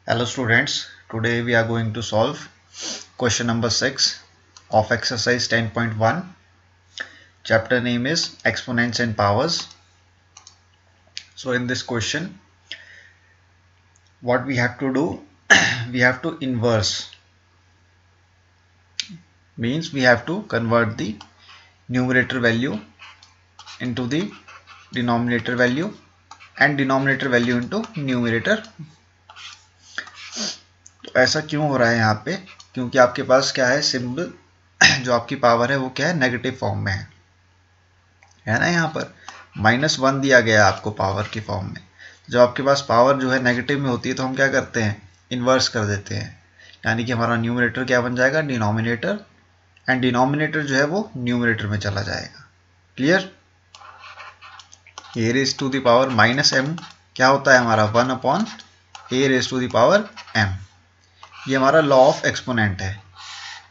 Hello students, today we are going to solve question number 6 of exercise 10.1. Chapter name is exponents and powers. So in this question, what we have to do, we have to inverse, means we have to convert the numerator value into the denominator value and denominator value into numerator. तो ऐसा क्यों हो रहा है यहाँ पे? क्योंकि आपके पास क्या है, सिंबल जो आपकी पावर है वो क्या है, नेगेटिव फॉर्म में है ना। यहाँ पर -1 दिया गया है आपको पावर की फॉर्म में। जब आपके पास पावर जो है नेगेटिव में होती है तो हम क्या करते हैं, इन्वर्स कर देते हैं, यानी कि हमारा न्यूमरेटर क्या बन जाएगा, डिनोमिनेटर, एंड डिनोमिनेटर जो है वो न्यूमरेटर में चला जाएगा। Clear? A raise to the power -m क्या होता है हमारा, 1/a raise to the power m। ये हमारा लॉ ऑफ एक्सपोनेंट है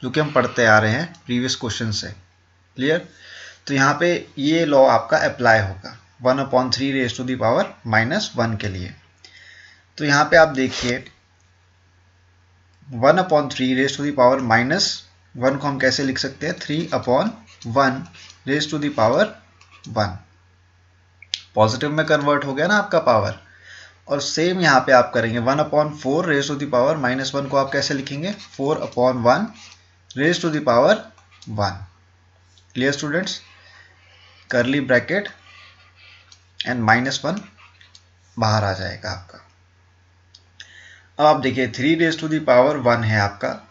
जो कि हम पढ़ते आ रहे हैं प्रीवियस क्वेश्चन से। क्लियर? तो यहाँ पे ये लॉ आपका अप्लाई होगा 1/3 रेज टू द पावर -1 के लिए। तो यहाँ पे आप देखिए 1/3 रेज टू द पावर -1 को हम कैसे लिख सकते हैं, 3/1 raise to the power 1। Positive में कन्वर्ट हो गया ना आपका पावर। और सेम यहाँ पे आप करेंगे 1/4 रेज टू द पावर -1 को आप कैसे लिखेंगे, 4/1 raise to the power 1। Clear students? Curly bracket and -1 बाहर आ जाएगा आपका। अब आप देखिए 3 रेज टू द पावर 1 है आपका,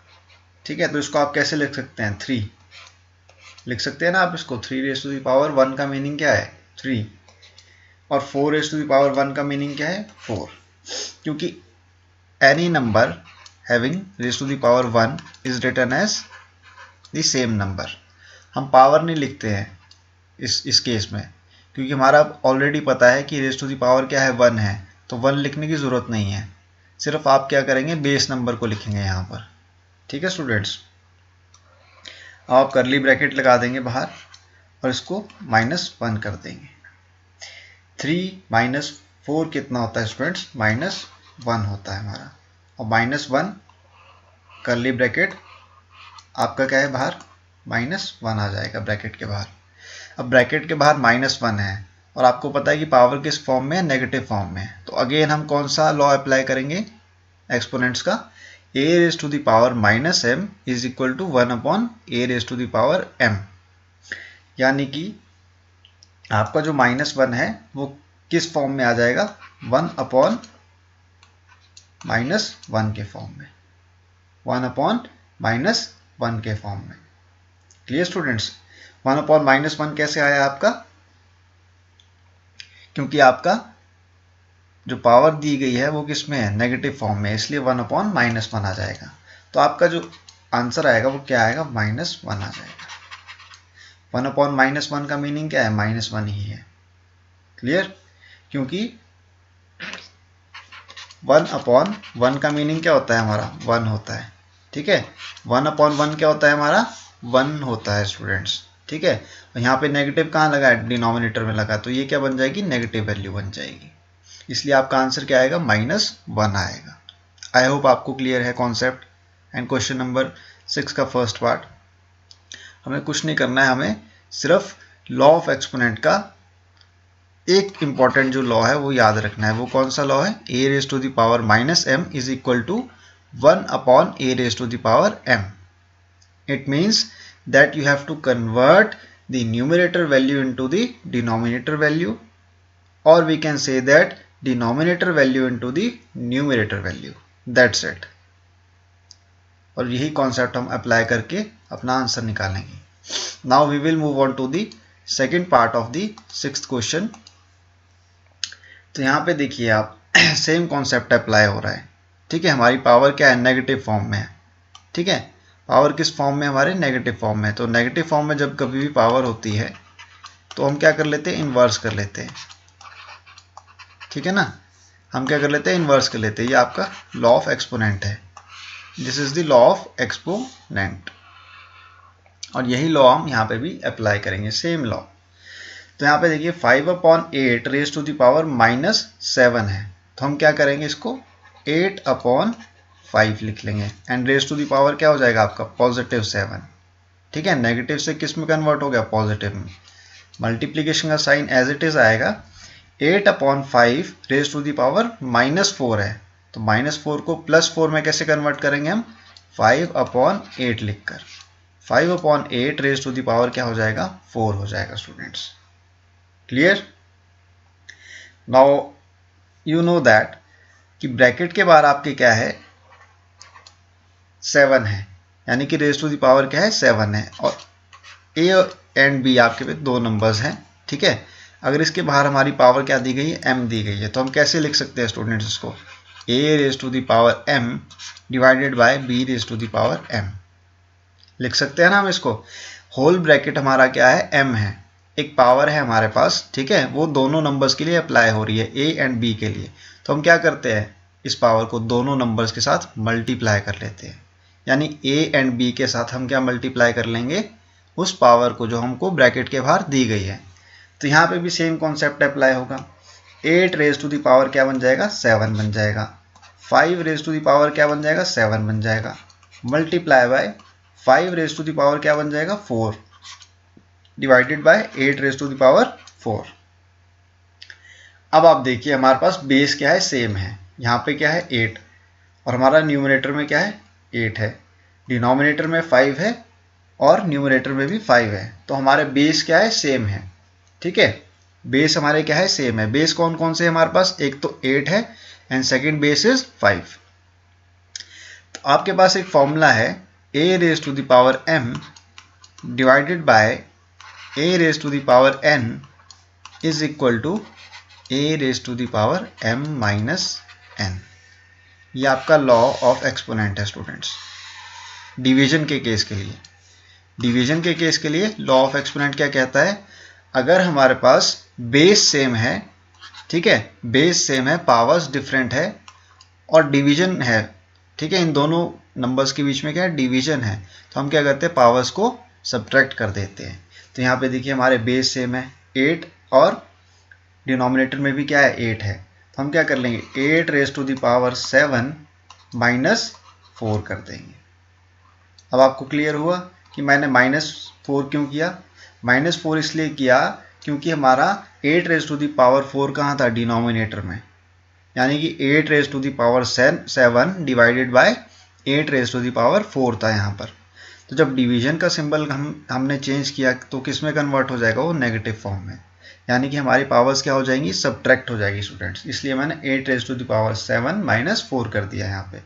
ठीक है। तो इसको आप कैसे लिख सकते हैं, 3 लिख सकते हैं ना आप इसको। 3 रेज टू द पावर 1 का मीनिंग क्या है, 3, और 4 रेज टू द पावर 1 का मीनिंग क्या है, 4। क्योंकि any number having raise to the power 1 is written as the same number. हम पावर नहीं लिखते हैं इस केस में, क्योंकि हमारा ऑलरेडी पता है कि रेज टू द पावर क्या है, 1 है, तो 1 लिखने की ज़रूरत नहीं है। सिर्फ आप क्या करेंगे, बेस नंबर को लिखेंगे यहाँ पर। ठीक है स्टूडेंट्स? अब आप करली ब्रैकेट लगा देंगे बाहर और इसको -1 कर देंगे। 3 - 4 कितना होता है स्टूडेंट्स, -1 होता है हमारा। और -1 करली ब्रैकेट आपका क्या है, बाहर -1 आ जाएगा ब्रैकेट के बाहर। अब ब्रैकेट के बाहर -1 है और आपको पता है कि पावर किस फॉर्म में है, नेगेटिव फॉर्म में। तो अगेन हम कौन सा लॉ अप्लाई करेंगे एक्सपोनेंट्स का, a raise to the power -m is equal to 1/a raise to the power m। यानी कि आपका जो -1 है वो किस फॉर्म में आ जाएगा, 1/-1 के फॉर्म में, 1/-1 के फॉर्म में। Clear students? 1/-1 कैसे आया आपका, क्योंकि आपका जो पावर दी गई है वो किस में है, नेगेटिव फॉर्म में, इसलिए 1/-1 आ जाएगा। तो आपका जो आंसर आएगा वो क्या आएगा, -1 आ जाएगा। 1/-1 का मीनिंग क्या है, -1 ही है। क्लियर? क्योंकि 1/1 का मीनिंग क्या होता है हमारा, 1 होता है। ठीक है? 1/1 क्या होता है हमारा, 1 होता है स्टूडेंट्स। ठीक है? और यहाँ पे नेगेटिव कहाँ लगा है, डिनोमिनेटर में लगा, तो ये क्या बन जाएगी, नेगेटिव वैल्यू बन जाएगी। इसलिए आपका आंसर क्या आएगा, -1 आएगा। आई होप आपको क्लियर है कॉन्सेप्ट। एंड क्वेश्चन नंबर 6 का फर्स्ट पार्ट, हमें कुछ नहीं करना है, हमें सिर्फ लॉ ऑफ एक्सपोनेंट का एक इंपॉर्टेंट जो लॉ है वो याद रखना है। वो कौन सा लॉ है, a raise to the power -m is equal to 1/a raise to the power m। It means that you have to convert the numerator value into the denominator value, or we can say that denominator value into the numerator value. That's it. और यही concept हम apply करके अपना answer निकालेंगे। Now we will move on to the second part of the 6th question. तो यहाँ पे देखिए आप सेम कॉन्सेप्ट अप्लाई हो रहा है। ठीक है? हमारी पावर क्या है, नेगेटिव फॉर्म में है। ठीक है? पावर किस फॉर्म में, हमारे नेगेटिव फॉर्म में। तो नेगेटिव फॉर्म में जब कभी भी पावर होती है तो हम क्या कर लेते हैं, इन्वर्स कर लेते हैं। ठीक है ना? हम क्या कर लेते हैं, इन्वर्स कर लेते हैं। ये आपका लॉ ऑफ एक्सपोनेंट है। This is the law of exponent, और यही लॉ हम यहाँ पे भी अप्लाई करेंगे, सेम लॉ। तो यहाँ पे देखिए 5/8 रेज टू द पावर -7 है, तो हम क्या करेंगे, इसको 8/5 लिख लेंगे and raise to the power क्या हो जाएगा आपका +7। ठीक है, नेगेटिव से किस में कन्वर्ट हो गया, पॉजिटिव में। मल्टीप्लीकेशन का साइन एज इट इज आएगा, 8/5 रेज टू द पावर -4 है, तो -4 को +4 में कैसे कन्वर्ट करेंगे हम, 5/8 लिखकर। 5/8 रेज टू द पावर क्या हो जाएगा, 4 हो जाएगा students. Clear. Now you know that कि ब्रैकेट के बाहर आपके क्या है, 7 है, यानी कि रेज टू द पावर क्या है, 7 है, और ए एंड बी आपके पे 2 नंबर्स हैं। ठीक है, अगर इसके बाहर हमारी पावर क्या दी गई है, m दी गई है, तो हम कैसे लिख सकते हैं स्टूडेंट्स इसको, a raise to the power m divided by b raise to the power m लिख सकते हैं ना हम इसको। होल ब्रैकेट हमारा क्या है, m है, एक पावर है हमारे पास, ठीक है, वो दोनों नंबर्स के लिए अप्लाई हो रही है, a एंड b के लिए। तो हम क्या करते हैं, इस पावर को दोनों नंबर्स के साथ मल्टीप्लाई कर लेते हैं, यानी a एंड b के साथ हम क्या मल्टीप्लाई कर लेंगे, उस पावर को जो हमको ब्रैकेट के बाहर दी गई है। तो यहाँ पे भी सेम कॉन्सेप्ट अप्लाई होगा। 8 रेज टू द पावर क्या बन जाएगा, 7 बन जाएगा। 5 रेज टू द पावर क्या बन जाएगा, 7 बन जाएगा, multiply by 5 raise to the power क्या बन जाएगा, 4 divided by 8 raise to the power 4। अब आप देखिए हमारे पास बेस क्या है, सेम है, यहाँ पे क्या है 8 और हमारा न्यूमरेटर में क्या है 8 है, डिनोमिनेटर में 5 है और न्यूमरेटर में भी 5 है, तो हमारे बेस क्या है, सेम है। ठीक है, बेस हमारे क्या है, सेम है। बेस कौन कौन से हमारे पास, एक तो 8 है एंड सेकंड बेस इज 5। तो आपके पास एक फॉर्मूला है, a raise to the power m divided by a raise to the power n is equal to a raise to the power m minus n। ये आपका लॉ ऑफ एक्सपोनेंट है students, division के case के लिए। Division के case के लिए law of exponent क्या कहता है, अगर हमारे पास बेस सेम है, ठीक है, बेस सेम है, पावर्स डिफरेंट है और डिवीजन है, ठीक है, इन दोनों नंबर्स के बीच में क्या है, डिवीजन है, तो हम क्या करते हैं, पावर्स को सब्ट्रैक्ट कर देते हैं। तो यहाँ पे देखिए हमारे बेस सेम है 8 और डिनोमिनेटर में भी क्या है 8 है, तो हम क्या कर लेंगे 8 raise to the power 7 minus 4 कर देंगे। अब आपको क्लियर हुआ कि मैंने -4 क्यों किया, -4 इसलिए किया क्योंकि हमारा 8 रेज टू द पावर 4 कहाँ था, डिनोमिनेटर में, यानी कि 8 raise to the power 7 divided by 8 raise to the power 4 था यहाँ पर। तो जब डिवीजन का सिंबल हमने चेंज किया तो किस में कन्वर्ट हो जाएगा, वो नेगेटिव फॉर्म में, यानी कि हमारी पावर्स क्या हो जाएंगी, सब्ट्रैक्ट हो जाएगी स्टूडेंट्स, इसलिए मैंने 8 raise to the power 7 minus 4 कर दिया यहाँ पे।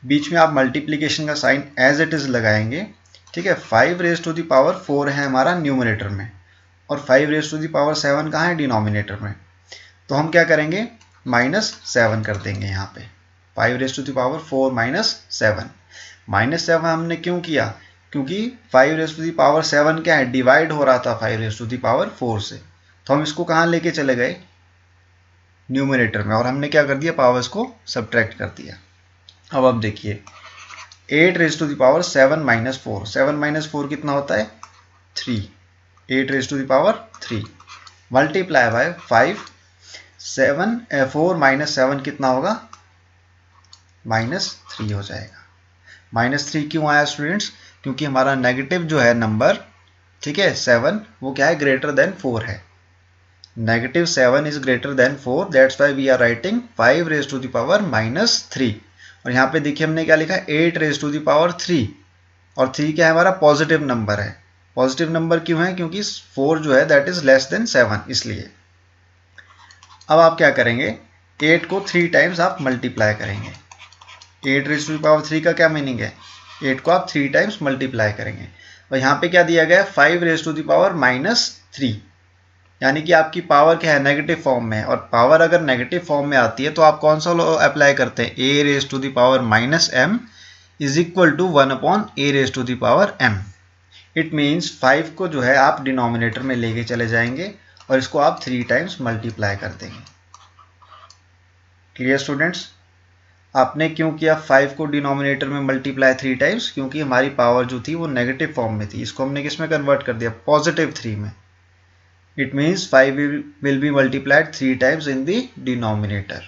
बीच में आप मल्टीप्लिकेशन का साइन एज इट इज लगाएंगे, ठीक है। 5 रेज टू द पावर 4 है हमारा न्यूमरेटर में और 5 रेज टू द पावर 7 कहाँ है, डिनोमिनेटर में, तो हम क्या करेंगे -7 कर देंगे यहाँ पे। 5 रेज टू द पावर 4 -7, -7 हमने क्यों किया, क्योंकि 5 रेज टू द पावर 7 क्या है, डिवाइड हो रहा था 5 रेज टू द पावर 4 से, तो हम इसको कहाँ लेके चले गए, न्यूमरेटर में, और हमने क्या कर दिया, पावर्स को सब्ट्रैक्ट कर दिया। अब आप देखिए 8 raise to the power 7 minus 4, 7 minus 4 कितना होता है 3, 8 raise to the power 3 multiply by 5, 4 minus 7 कितना होगा, -3 हो जाएगा। -3 क्यों आया स्टूडेंट्स, क्योंकि हमारा नेगेटिव जो है नंबर, ठीक है 7, वो क्या है, ग्रेटर देन 4 है, -7 is greater than 4, that's why we are writing 5 raise to the power -3। और यहाँ पे देखिए हमने क्या लिखा है, 8 रेज टू द पावर 3, और 3 क्या है, हमारा पॉजिटिव नंबर है। पॉजिटिव नंबर क्यों है, क्योंकि 4 जो है दैट इज लेस देन 7, इसलिए। अब आप क्या करेंगे, 8 को 3 टाइम्स आप मल्टीप्लाई करेंगे। 8 रेज टू द पावर 3 का क्या मीनिंग है, 8 को आप 3 टाइम्स मल्टीप्लाई करेंगे, और यहाँ पे क्या दिया गया है, 5 रेज टू द पावर -3, यानी कि आपकी पावर क्या है, नेगेटिव फॉर्म में है, और पावर अगर नेगेटिव फॉर्म में आती है तो आप कौन सा लॉ अप्लाई करते हैं, a raise to the power -m is equal to 1/a raise to the power m। It means 5 को जो है आप डिनोमिनेटर में लेके चले जाएंगे और इसको आप 3 टाइम्स मल्टीप्लाई कर देंगे। क्लियर स्टूडेंट्स, आपने क्यों किया 5 को डिनोमिनेटर में मल्टीप्लाई 3 टाइम्स, क्योंकि हमारी पावर जो थी वो नेगेटिव फॉर्म में थी, इसको हमने किस में कन्वर्ट कर दिया, +3 में। It means 5 will be multiplied 3 times in the denominator.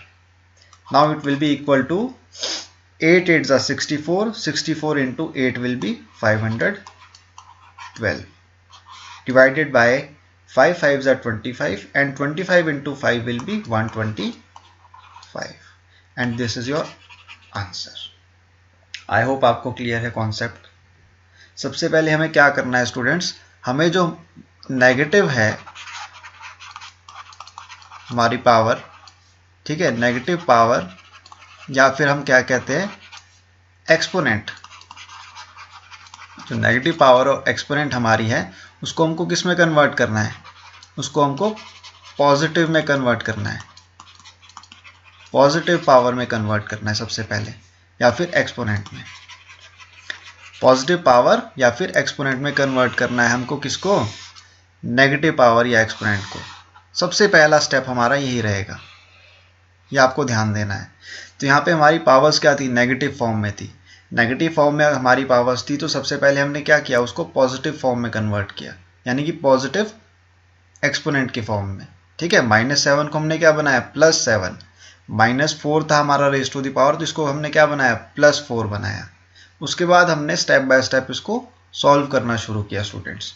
Now it will be equal to 8 8s are 64, 64 into 8 will be 512 divided by 5 5s are 25 and 25 into 5 will be 125 and this is your answer. I hope आपको clear है concept. सबसे पहले हमें क्या करना है students, हमें जो नेगेटिव है हमारी पावर, ठीक है, नेगेटिव पावर या फिर हम क्या कहते हैं एक्सपोनेंट, जो नेगेटिव पावर और एक्सपोनेंट हमारी है उसको हमको किस में कन्वर्ट करना है, उसको हमको पॉजिटिव में कन्वर्ट करना है, पॉजिटिव पावर में कन्वर्ट करना है सबसे पहले, या फिर एक्सपोनेंट में. पॉजिटिव पावर या फिर एक्सपोनेंट में कन्वर्ट करना है हमको, किसको, नेगेटिव पावर या एक्सपोनेंट को. सबसे पहला स्टेप हमारा यही रहेगा, ये आपको ध्यान देना है. तो यहाँ पे हमारी पावर्स क्या थी, नेगेटिव फॉर्म में थी. नेगेटिव फॉर्म में हमारी पावर्स थी तो सबसे पहले हमने क्या किया, उसको पॉजिटिव फॉर्म में कन्वर्ट किया, यानी कि पॉजिटिव एक्सपोनेंट की फॉर्म में. ठीक है, -7 को हमने क्या बनाया, +7. -4 था हमारा रेज़ टू द पावर, तो इसको हमने क्या बनाया, +4 बनाया. उसके बाद हमने स्टेप बाय स्टेप इसको सॉल्व करना शुरू किया स्टूडेंट्स.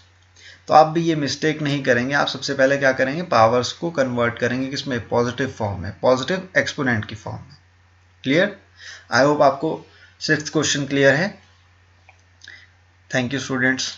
तो आप भी ये मिस्टेक नहीं करेंगे. आप सबसे पहले क्या करेंगे, पावर्स को कन्वर्ट करेंगे किसमें, पॉजिटिव फॉर्म में, पॉजिटिव एक्सपोनेंट की फॉर्म में. क्लियर? आई होप आपको 6th क्वेश्चन क्लियर है. Thank you students.